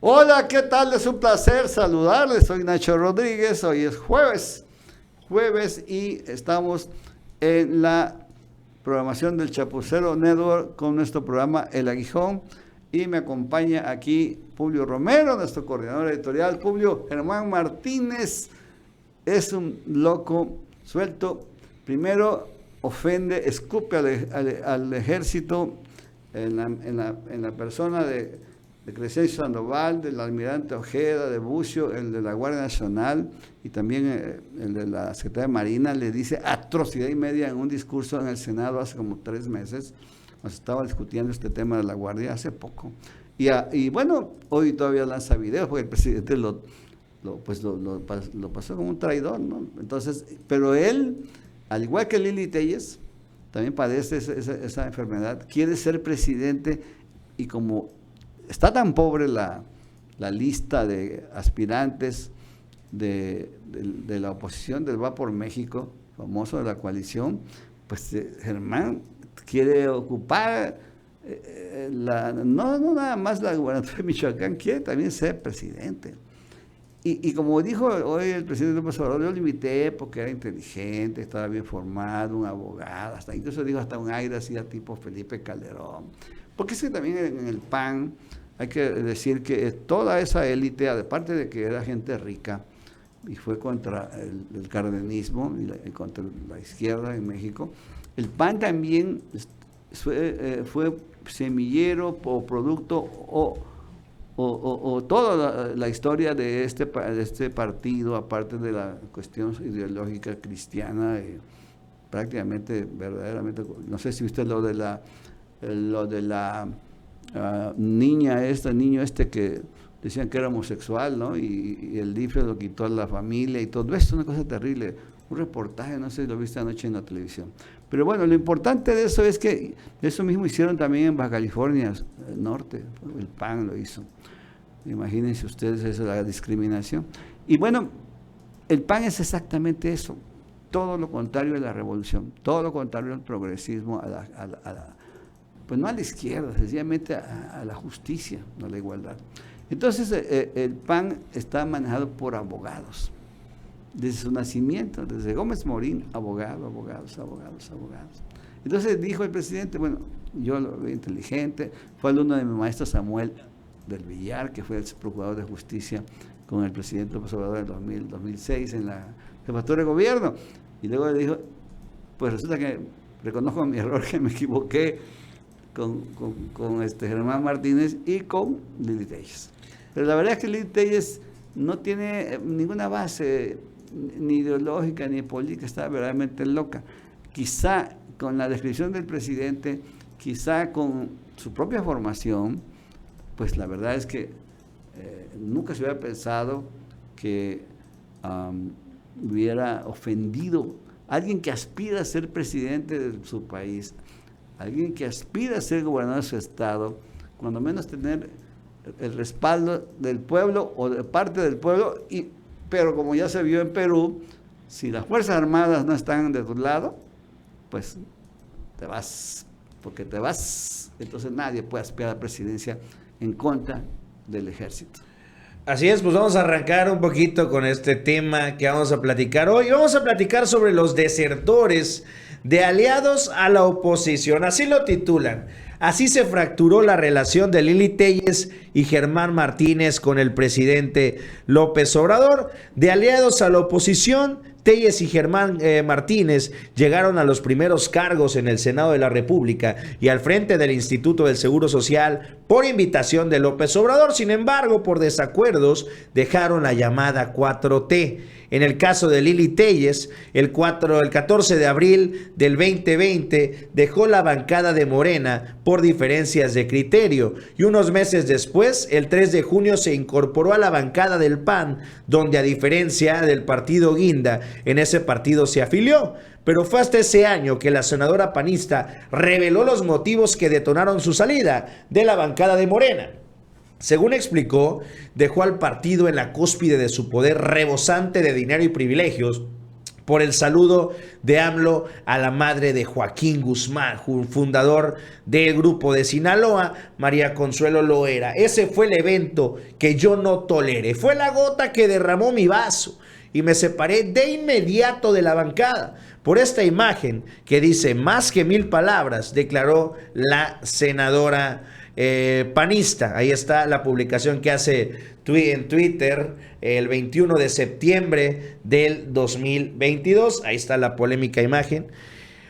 Hola, ¿qué tal? Es un placer saludarles. Soy Nacho Rodríguez. Hoy es jueves y estamos en la programación del Chapucero Network con nuestro programa El Aguijón. Y me acompaña aquí Publio Romero, nuestro coordinador editorial. Publio, Germán Martínez es un loco suelto. Primero ofende, escupe al ejército en la persona de Crescencio Sandoval, del almirante Ojeda, de Bucio, el de la Guardia Nacional y también el de la Secretaría de Marina. Le dice atrocidad y media en un discurso en el Senado hace como 3 meses. Nos estaba discutiendo este tema de la Guardia hace poco. Y bueno, hoy todavía lanza videos porque el presidente lo pasó como un traidor, ¿no? Entonces, pero él, al igual que Lili Téllez, también padece esa enfermedad, quiere ser presidente y como está tan pobre la lista de aspirantes de la oposición del Va por México, famoso de la coalición, pues Germán quiere ocupar no nada más la gubernatura de Michoacán, quiere también ser presidente. Y como dijo hoy el presidente López Obrador, yo lo invité porque era inteligente, estaba bien formado, un abogado, hasta incluso dijo hasta un aire así a tipo Felipe Calderón. Porque es que también en el PAN hay que decir que toda esa élite, aparte de que era gente rica y fue contra el cardenismo y contra la izquierda en México, el PAN también fue semillero o producto o toda la historia de este partido, aparte de la cuestión ideológica cristiana, prácticamente, verdaderamente, no sé si viste lo de la niño que decían que era homosexual, ¿no? Y el DIF lo quitó a la familia y todo esto, una cosa terrible. Un reportaje, no sé si lo viste anoche en la televisión. Pero bueno, lo importante de eso es que eso mismo hicieron también en Baja California Norte, el PAN lo hizo. Imagínense ustedes eso, la discriminación. Y bueno, el PAN es exactamente eso, todo lo contrario de la revolución, todo lo contrario al progresismo, pues no a la izquierda, sencillamente a la justicia, no a la igualdad. Entonces el PAN está manejado por abogados, desde su nacimiento, desde Gómez Morín, abogados. Entonces dijo el presidente, bueno, yo lo veo inteligente, fue alumno de mi maestro Samuel del Villar, que fue el procurador de justicia con el presidente López Obrador en 2006 en la jefatura de gobierno. Y luego le dijo, pues resulta que reconozco mi error, que me equivoqué con Germán Martínez y con Lili Téllez. Pero la verdad es que Lili Téllez no tiene ninguna base ni ideológica ni política, está verdaderamente loca. Quizá con la descripción del presidente, quizá con su propia formación, pues la verdad es que nunca se hubiera pensado que hubiera ofendido a alguien que aspira a ser presidente de su país, alguien que aspira a ser gobernador de su estado, cuando menos tener el respaldo del pueblo o de parte del pueblo, pero como ya se vio en Perú, si las Fuerzas Armadas no están de tu lado, pues te vas, porque te vas. Entonces nadie puede aspirar a la presidencia en contra del ejército. Así es, pues vamos a arrancar un poquito con este tema que vamos a platicar hoy. Vamos a platicar sobre los desertores de aliados a la oposición, así lo titulan. Así se fracturó la relación de Lili Téllez y Germán Martínez con el presidente López Obrador. De aliados a la oposición, Téllez y Germán Martínez llegaron a los primeros cargos en el Senado de la República y al frente del Instituto del Seguro Social por invitación de López Obrador. Sin embargo, por desacuerdos, dejaron la llamada 4T. En el caso de Lili Téllez, el 14 de abril del 2020 dejó la bancada de Morena por diferencias de criterio y unos meses después, el 3 de junio, se incorporó a la bancada del PAN, donde a diferencia del partido Guinda, en ese partido se afilió. Pero fue hasta ese año que la senadora panista reveló los motivos que detonaron su salida de la bancada de Morena. Según explicó, dejó al partido en la cúspide de su poder rebosante de dinero y privilegios por el saludo de AMLO a la madre de Joaquín Guzmán, fundador del grupo de Sinaloa, María Consuelo Loera. Ese fue el evento que yo no toleré. Fue la gota que derramó mi vaso y me separé de inmediato de la bancada por esta imagen que dice más que 1000 palabras, declaró la senadora panista. Ahí está la publicación que hace en Twitter el 21 de septiembre del 2022. Ahí está la polémica imagen.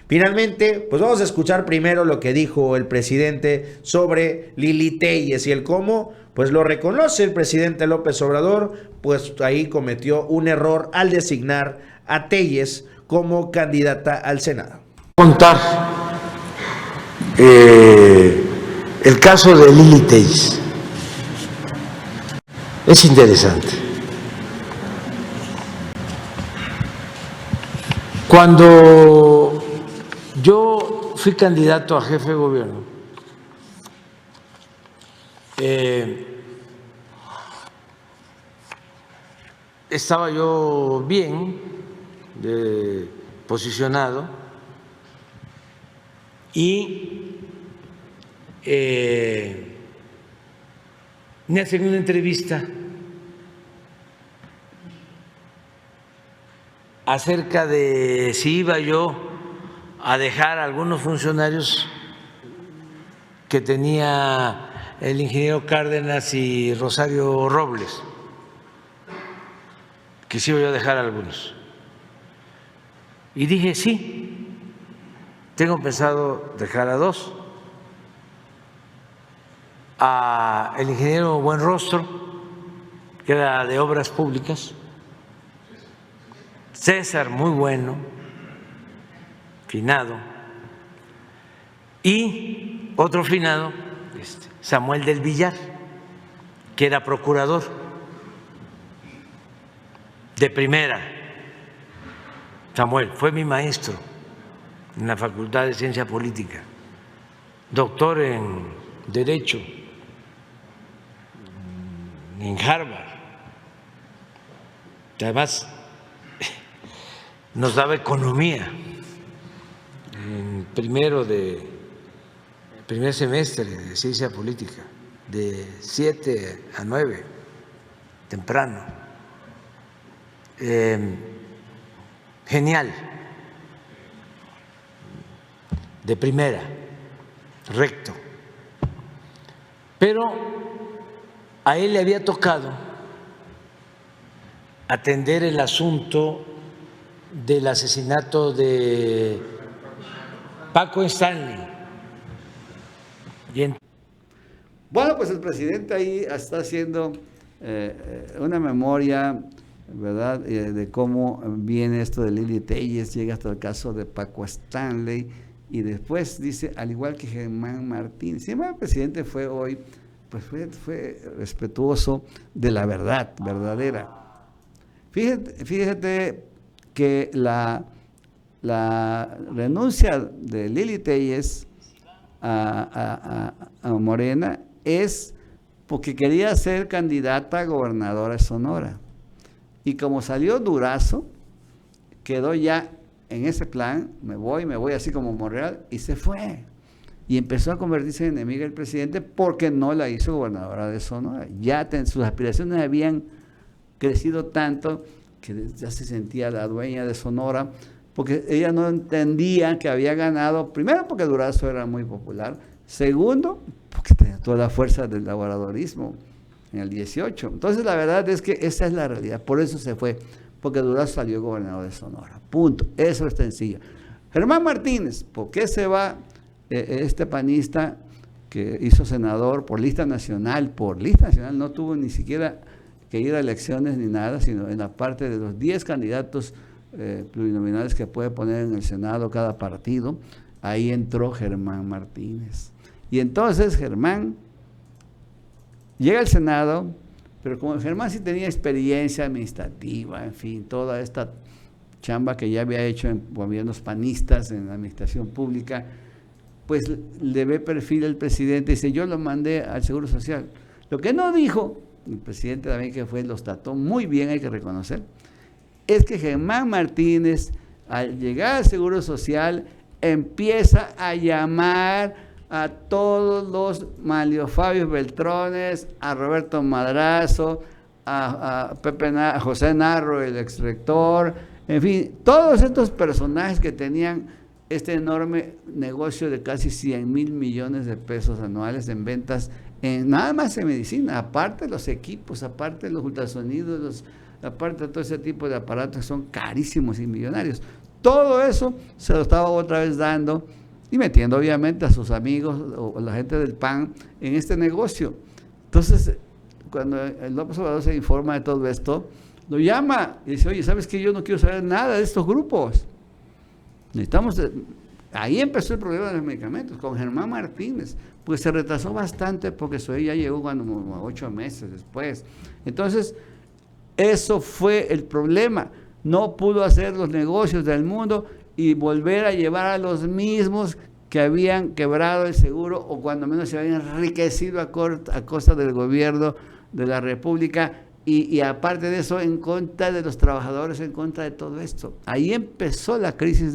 Finalmente, pues vamos a escuchar primero lo que dijo el presidente sobre Lili Téllez y el cómo, pues lo reconoce el presidente López Obrador, pues ahí cometió un error al designar a Téllez como candidata al Senado. Contar el caso de Lili Téllez. Es interesante. Cuando yo fui candidato a jefe de gobierno, estaba yo bien posicionado y me hacen una entrevista acerca de si iba yo a dejar a algunos funcionarios que tenía el ingeniero Cárdenas y Rosario Robles, que sí iba yo a dejar a algunos. Y dije, sí, tengo pensado dejar a 2. A el ingeniero Buenrostro, que era de Obras Públicas, César, muy bueno, finado, y otro finado, Samuel del Villar, que era procurador de primera. Samuel fue mi maestro en la Facultad de Ciencia Política, doctor en Derecho en Harvard. Además, nos daba economía en primer semestre de ciencia política, de 7 a 9, temprano. Genial, de primera, recto. Pero a él le había tocado atender el asunto del asesinato de Paco Stanley. Bueno, pues el presidente ahí está haciendo una memoria, ¿verdad?, de cómo viene esto de Lili Téllez, llega hasta el caso de Paco Stanley, y después dice, al igual que Germán Martínez. Siempre el presidente fue hoy, pues fue respetuoso de la verdad verdadera. Fíjate que la renuncia de Lili Téllez a Morena es porque quería ser candidata a gobernadora de Sonora. Y como salió Durazo, quedó ya en ese plan, me voy así como Monreal, y se fue. Y empezó a convertirse en enemiga del presidente porque no la hizo gobernadora de Sonora. Ya sus aspiraciones habían crecido tanto que ya se sentía la dueña de Sonora, porque ella no entendía que había ganado, primero porque Durazo era muy popular, segundo porque tenía toda la fuerza del laboradorismo en el 18. Entonces la verdad es que esa es la realidad, por eso se fue, porque Durazo salió gobernador de Sonora, punto, eso es sencillo. Germán Martínez, ¿por qué se va este panista que hizo senador por lista nacional? Por lista nacional, no tuvo ni siquiera que ir a elecciones ni nada, sino en la parte de los 10 candidatos plurinominales que puede poner en el Senado cada partido. Ahí entró Germán Martínez. Y entonces Germán llega al Senado, pero como Germán sí tenía experiencia administrativa, en fin, toda esta chamba que ya había hecho en gobiernos panistas, en la administración pública, pues le ve perfil el presidente y dice, yo lo mandé al Seguro Social. Lo que no dijo el presidente también, que los trató muy bien, hay que reconocer, es que Germán Martínez, al llegar al Seguro Social, empieza a llamar a todos los Manlio Fabio Beltrones, a Roberto Madrazo, a José Narro, el exrector, en fin, todos estos personajes que tenían este enorme negocio de casi 100,000 millones de pesos anuales en ventas, nada más en medicina, aparte de los equipos, aparte de los ultrasonidos, aparte de todo ese tipo de aparatos que son carísimos y millonarios. Todo eso se lo estaba otra vez dando y metiendo obviamente a sus amigos o la gente del PAN en este negocio. Entonces, cuando el López Obrador se informa de todo esto, lo llama y dice, oye, ¿sabes qué? Yo no quiero saber nada de estos grupos. Necesitamos... Ahí empezó el problema de los medicamentos, con Germán Martínez, pues se retrasó bastante porque eso ya llegó como 8 meses después. Entonces, eso fue el problema. No pudo hacer los negocios del mundo y volver a llevar a los mismos que habían quebrado el seguro o cuando menos se habían enriquecido a costa del gobierno de la República y aparte de eso en contra de los trabajadores, en contra de todo esto. Ahí empezó la crisis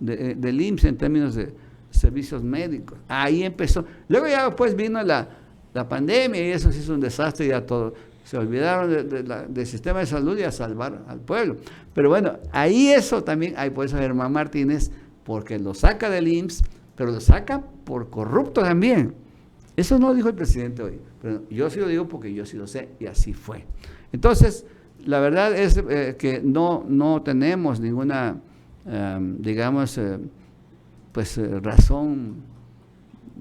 del IMSS en términos de servicios médicos. Ahí empezó. Luego ya después vino la pandemia y eso se hizo un desastre y ya todo. Se olvidaron del sistema de salud y a salvar al pueblo. Pero bueno, ahí eso también, ahí por eso Germán Martínez, porque lo saca del IMSS, pero lo saca por corrupto también. Eso no lo dijo el presidente hoy, pero yo sí lo digo porque yo sí lo sé y así fue. Entonces, la verdad es que no tenemos ninguna, razón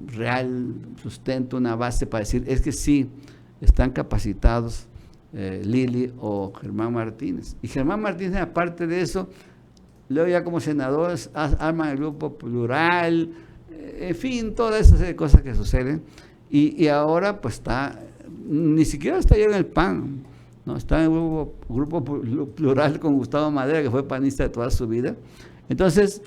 real, sustento, una base para decir, es que sí, están capacitados Lili o Germán Martínez. Y Germán Martínez, aparte de eso, luego ya como senadores arman el Grupo Plural, en fin, todas esas cosas que suceden. Y ahora pues ni siquiera está ya en el PAN, ¿no? Está en el Grupo Plural con Gustavo Madera, que fue panista de toda su vida. Entonces,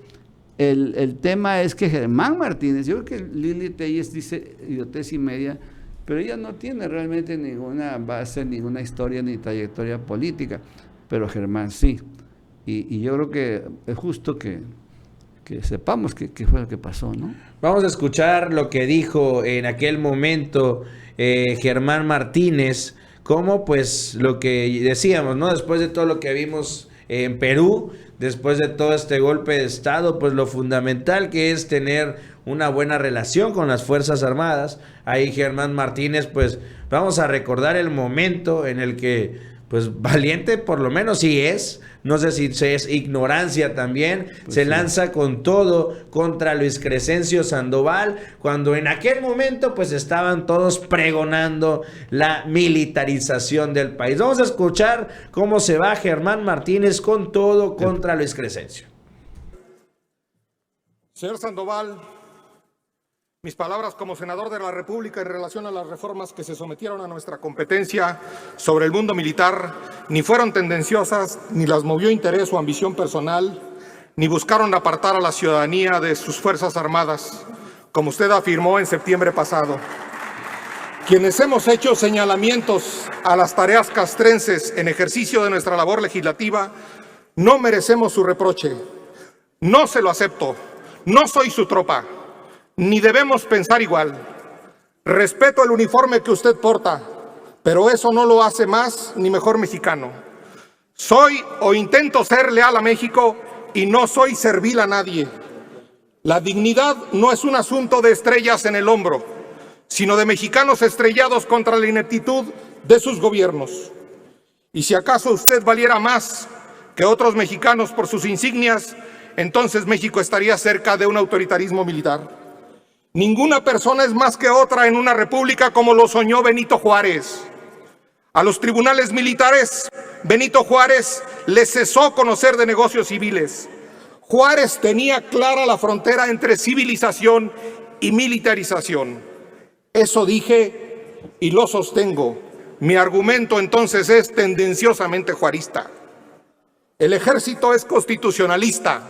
el tema es que Germán Martínez, yo creo que Lili Telles dice idiotez y media, pero ella no tiene realmente ninguna base, ninguna historia ni trayectoria política, pero Germán sí. Y yo creo que es justo que sepamos qué fue lo que pasó, ¿no? Vamos a escuchar lo que dijo en aquel momento Germán Martínez, como pues lo que decíamos, ¿no? Después de todo lo que vimos en Perú, después de todo este golpe de Estado, pues lo fundamental que es tener una buena relación con las Fuerzas Armadas. Ahí Germán Martínez, pues vamos a recordar el momento en el que, pues valiente por lo menos sí es, no sé si es ignorancia también, pues se lanza con todo contra Luis Crescencio Sandoval, cuando en aquel momento pues estaban todos pregonando la militarización del país. Vamos a escuchar cómo se va Germán Martínez con todo contra Luis Crescencio. Señor Sandoval, mis palabras como senador de la República en relación a las reformas que se sometieron a nuestra competencia sobre el mundo militar ni fueron tendenciosas, ni las movió interés o ambición personal, ni buscaron apartar a la ciudadanía de sus Fuerzas Armadas, como usted afirmó en septiembre pasado. Quienes hemos hecho señalamientos a las tareas castrenses en ejercicio de nuestra labor legislativa, no merecemos su reproche. No se lo acepto. No soy su tropa. Ni debemos pensar igual. Respeto el uniforme que usted porta, pero eso no lo hace más ni mejor mexicano. Soy o intento ser leal a México y no soy servil a nadie. La dignidad no es un asunto de estrellas en el hombro, sino de mexicanos estrellados contra la ineptitud de sus gobiernos. Y si acaso usted valiera más que otros mexicanos por sus insignias, entonces México estaría cerca de un autoritarismo militar. Ninguna persona es más que otra en una república como lo soñó Benito Juárez. A los tribunales militares, Benito Juárez les cesó conocer de negocios civiles. Juárez tenía clara la frontera entre civilización y militarización. Eso dije y lo sostengo. Mi argumento entonces es tendenciosamente juarista. El ejército es constitucionalista,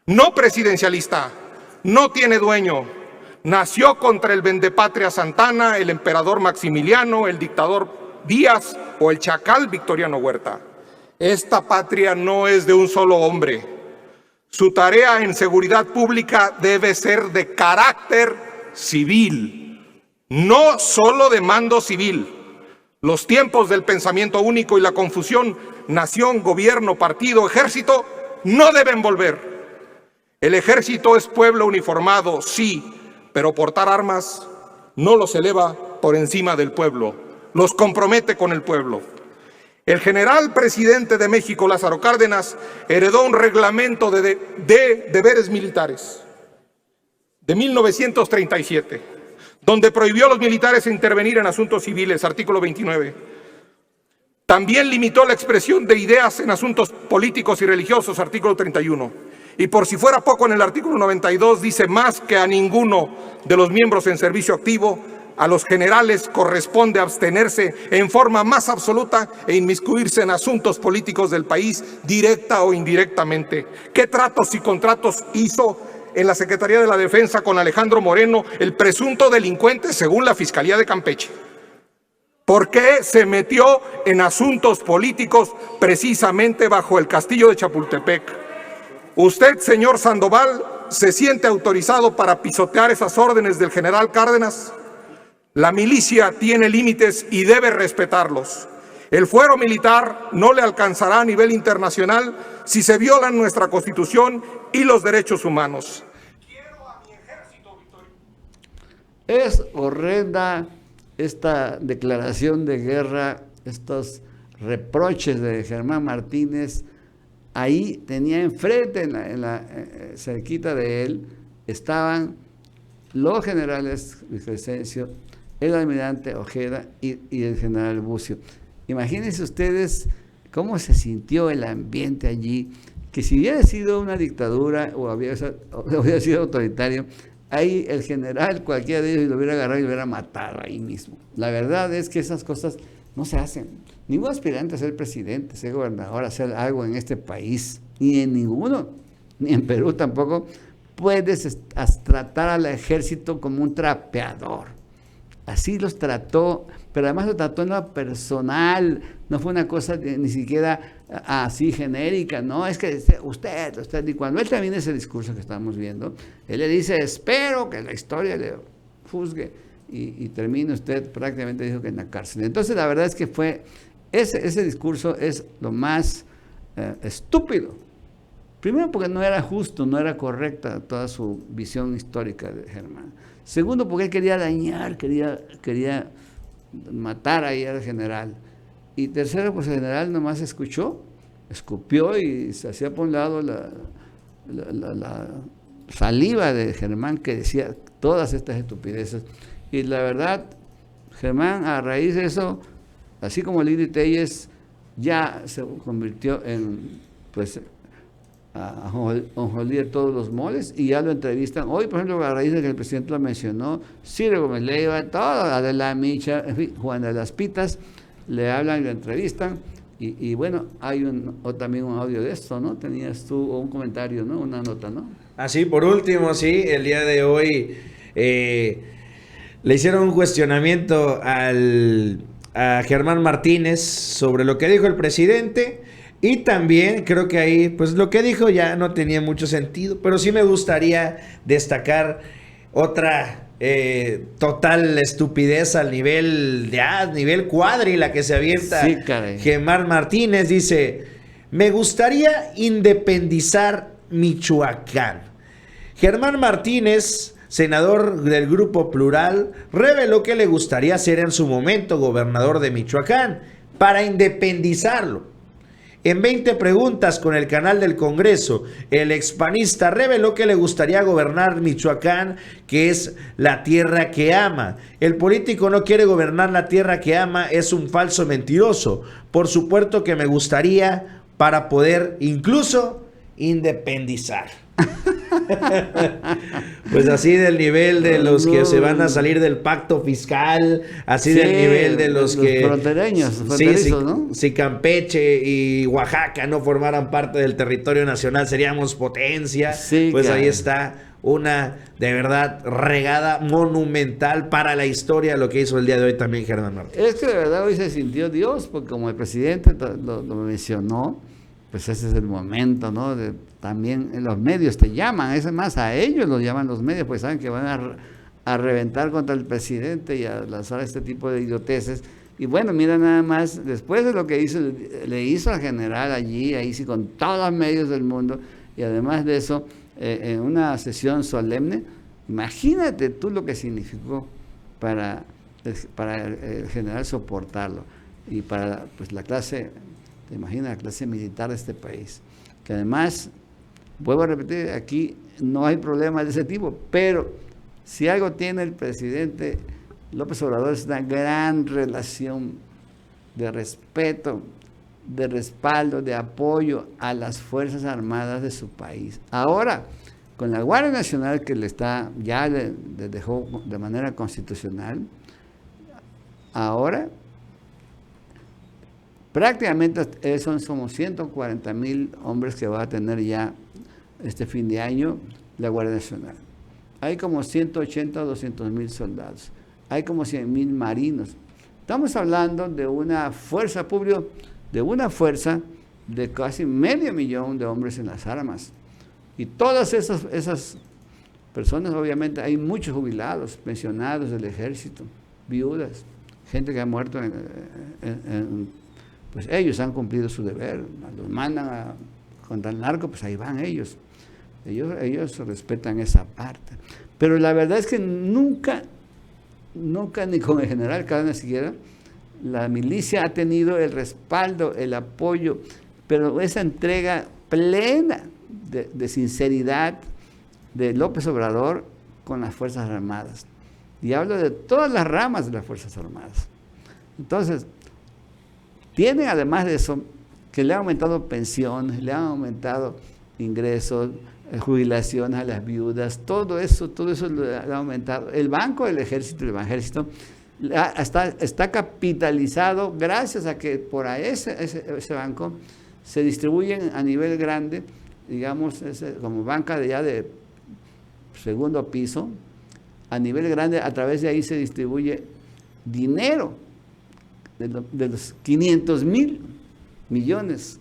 no presidencialista, no tiene dueño. Nació contra el vendepatria Santana, el emperador Maximiliano, el dictador Díaz o el chacal Victoriano Huerta. Esta patria no es de un solo hombre. Su tarea en seguridad pública debe ser de carácter civil, no solo de mando civil. Los tiempos del pensamiento único y la confusión nación, gobierno, partido, ejército no deben volver. El ejército es pueblo uniformado, sí, pero portar armas no los eleva por encima del pueblo, los compromete con el pueblo. El general presidente de México, Lázaro Cárdenas, heredó un reglamento de deberes militares de 1937, donde prohibió a los militares intervenir en asuntos civiles, artículo 29. También limitó la expresión de ideas en asuntos políticos y religiosos, artículo 31. Y por si fuera poco, en el artículo 92 dice más que a ninguno de los miembros en servicio activo, a los generales corresponde abstenerse en forma más absoluta e inmiscuirse en asuntos políticos del país, directa o indirectamente. ¿Qué tratos y contratos hizo en la Secretaría de la Defensa con Alejandro Moreno, el presunto delincuente según la Fiscalía de Campeche? ¿Por qué se metió en asuntos políticos precisamente bajo el castillo de Chapultepec? Usted, señor Sandoval, ¿se siente autorizado para pisotear esas órdenes del general Cárdenas? La milicia tiene límites y debe respetarlos. El fuero militar no le alcanzará a nivel internacional si se violan nuestra Constitución y los derechos humanos. Quiero a mi ejército victorioso. Es horrenda esta declaración de guerra, estos reproches de Germán Martínez. Ahí tenía enfrente, cerquita de él, estaban los generales Villavicencio, el almirante Ojeda y el general Bucio. Imagínense ustedes cómo se sintió el ambiente allí, que si hubiera sido una dictadura o hubiera sido autoritario, ahí el general, cualquiera de ellos, lo hubiera agarrado y lo hubiera matado ahí mismo. La verdad es que esas cosas no se hacen. Ningún aspirante a ser presidente, ser gobernador, a hacer algo en este país, ni en ninguno, ni en Perú tampoco, puedes tratar al ejército como un trapeador. Así los trató, pero además lo trató en lo personal, no fue una cosa ni siquiera así genérica, no, es que usted, y cuando él termina ese discurso que estamos viendo, él le dice, espero que la historia le juzgue, y termina usted, prácticamente dijo que en la cárcel. Entonces la verdad es que ese discurso es lo más estúpido. Primero porque no era justo, no era correcta toda su visión histórica de Germán. Segundo porque él quería dañar, quería matar ahí al general. Y tercero, pues el general nomás escuchó, escupió y se hacía por un lado la saliva de Germán que decía todas estas estupideces. Y la verdad, Germán, a raíz de eso, así como Lili Téllez, ya se convirtió en, pues, ajonjolí de todos los moles, y ya lo entrevistan. Hoy, por ejemplo, a raíz de que el presidente lo mencionó, Ciro Gómez Leiva, toda Adela Micha, en fin, Juan de las Pitas, le hablan y lo entrevistan. Y bueno, hay también un audio de esto, ¿no? Tenías tú un comentario, ¿no? Una nota, ¿no? Así, por último, sí, el día de hoy le hicieron un cuestionamiento a Germán Martínez sobre lo que dijo el presidente, y también creo que ahí, pues lo que dijo ya no tenía mucho sentido, pero sí me gustaría destacar otra total estupidez al nivel cuadri, la que se avienta. Sí, caray. Germán Martínez dice, me gustaría independizar Michoacán. Germán Martínez, senador del Grupo Plural, reveló que le gustaría ser en su momento gobernador de Michoacán para independizarlo. En 20 preguntas con el canal del Congreso, el expanista reveló que le gustaría gobernar Michoacán, que es la tierra que ama. El político no quiere gobernar la tierra que ama, es un falso mentiroso. Por supuesto que me gustaría para poder incluso independizar. Pues así del nivel de los que se van a salir del pacto fiscal, así del nivel de los que... fronterizos, ¿no? Si Campeche y Oaxaca no formaran parte del territorio nacional, seríamos potencia. Sí, pues claro. ahí está una, de verdad, regada monumental para la historia, lo que hizo el día de hoy también Germán Martínez. Es que de verdad hoy se sintió Dios, porque como el presidente lo mencionó, pues ese es el momento, ¿no? También en los medios te llaman, es más, a ellos los llaman los medios, pues saben que van a reventar contra el presidente y a lanzar este tipo de idioteces. Y bueno, mira nada más, después de lo que le hizo al general allí, ahí sí, con todos los medios del mundo, y además de eso, en una sesión solemne, imagínate tú lo que significó para el general soportarlo, y para pues la clase, te imaginas, la clase militar de este país, que además, vuelvo a repetir, aquí no hay problemas de ese tipo, pero si algo tiene el presidente López Obrador es una gran relación de respeto, de respaldo, de apoyo a las Fuerzas Armadas de su país. Ahora, con la Guardia Nacional que ya le dejó de manera constitucional, ahora prácticamente somos 140,000 hombres que va a tener ya este fin de año la Guardia Nacional. Hay como 180 o 200,000 soldados. Hay como 100,000 marinos. Estamos hablando de una fuerza pública, de una fuerza de casi 500,000 de hombres en las armas. Y todas esas personas, obviamente, hay muchos jubilados, pensionados del ejército, viudas, gente que ha muerto pues ellos han cumplido su deber, los mandan contra el narco, pues ahí van ellos. Ellos respetan esa parte. Pero la verdad es que nunca, ni con el general Cárdenas siquiera, la milicia ha tenido el respaldo, el apoyo, pero esa entrega plena de sinceridad de López Obrador con las Fuerzas Armadas. Y hablo de todas las ramas de las Fuerzas Armadas. Entonces, tienen además de eso, que le han aumentado pensiones, le han aumentado ingresos, jubilaciones a las viudas, todo eso le ha aumentado. El Banco del Ejército, está capitalizado gracias a que por ese banco se distribuyen a nivel grande, digamos, como banca de segundo piso, a nivel grande, a través de ahí se distribuye dinero de los 500,000 millones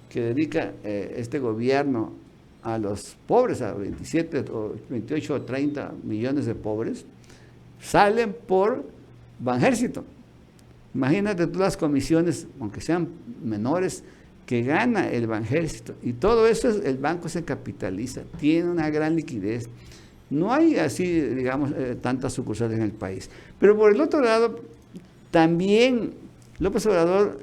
que dedica este gobierno a los pobres, a 27 o 28 o 30 millones de pobres, salen por Banjército. Imagínate tú las comisiones, aunque sean menores, que gana el Banjército. Y todo eso, el banco se capitaliza, tiene una gran liquidez. No hay así, digamos, tantas sucursales en el país. Pero por el otro lado, también López Obrador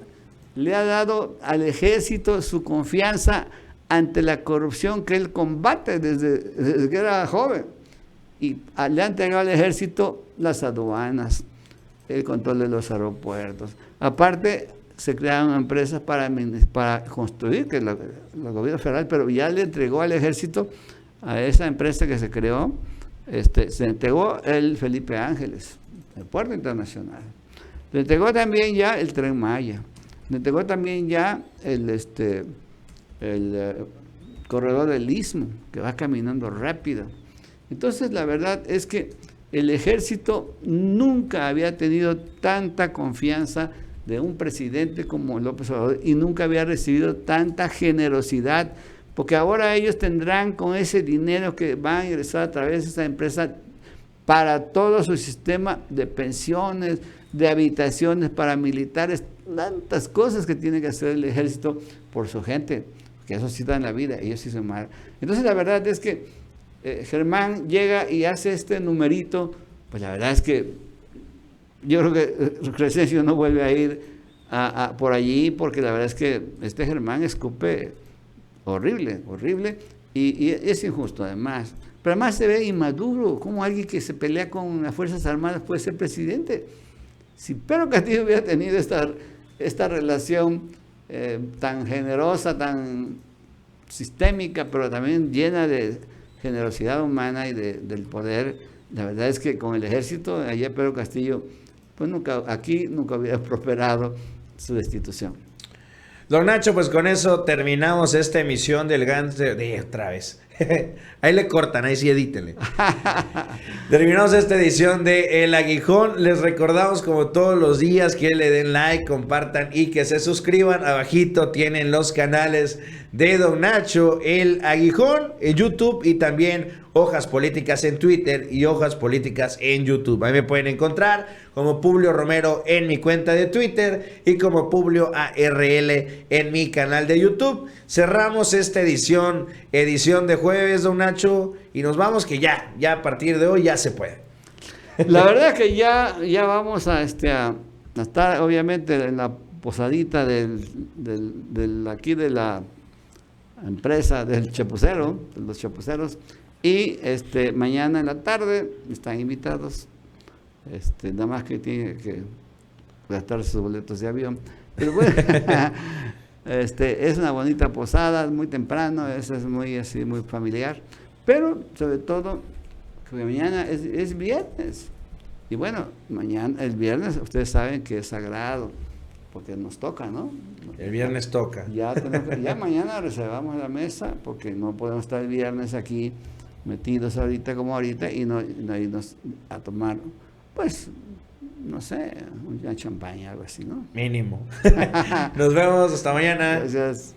le ha dado al ejército su confianza ante la corrupción que él combate desde que era joven. Y le ha entregado al ejército las aduanas, el control de los aeropuertos. Aparte, se crearon empresas para construir, que es el gobierno federal, pero ya le entregó al ejército, a esa empresa que se creó, se entregó el Felipe Ángeles, el puerto internacional. Le entregó también ya el Tren Maya. Le entregó también ya el corredor del Istmo, que va caminando rápido. Entonces, la verdad es que el ejército nunca había tenido tanta confianza de un presidente como López Obrador y nunca había recibido tanta generosidad, porque ahora ellos tendrán con ese dinero que van a ingresar a través de esa empresa para todo su sistema de pensiones, de habitaciones para militares, tantas cosas que tiene que hacer el ejército por su gente, que eso sí da en la vida, ellos sí se mueren. Entonces la verdad es que Germán llega y hace este numerito, pues la verdad es que yo creo que Crescencio no vuelve a ir por allí, porque la verdad es que este Germán escupe horrible, y es injusto además. Pero además se ve inmaduro, como alguien que se pelea con las Fuerzas Armadas puede ser presidente. Si Pedro Castillo hubiera tenido esta relación tan generosa, tan sistémica, pero también llena de generosidad humana y del poder. La verdad es que con el ejército, allá Pedro Castillo, pues nunca hubiera prosperado su destitución. Don Nacho, pues con eso terminamos esta emisión del Gánster. Otra vez. Ahí le cortan, ahí sí edítele. Terminamos esta edición de El Aguijón. Les recordamos como todos los días que le den like, compartan y que se suscriban. Abajito tienen los canales de Don Nacho, El Aguijón en YouTube y también Hojas Políticas en Twitter y Hojas Políticas en YouTube. Ahí me pueden encontrar como Publio Romero en mi cuenta de Twitter y como Publio ARL en mi canal de YouTube. Cerramos esta edición de jueves, Don Nacho, y nos vamos que ya a partir de hoy ya se puede. La verdad es que ya vamos a estar obviamente en la posadita aquí de la empresa del chapucero, de los chapuceros, y mañana en la tarde están invitados, nada más que tienen que gastar sus boletos de avión, pero bueno, es una bonita posada, muy temprano, es muy así, muy familiar, pero sobre todo que mañana es viernes, y bueno, el viernes ustedes saben que es sagrado, porque nos toca, ¿no? El viernes toca. Ya mañana reservamos la mesa, porque no podemos estar el viernes aquí metidos ahorita y no irnos a tomar, pues, no sé, una champaña, algo así, ¿no? Mínimo. Nos vemos, hasta mañana. Gracias.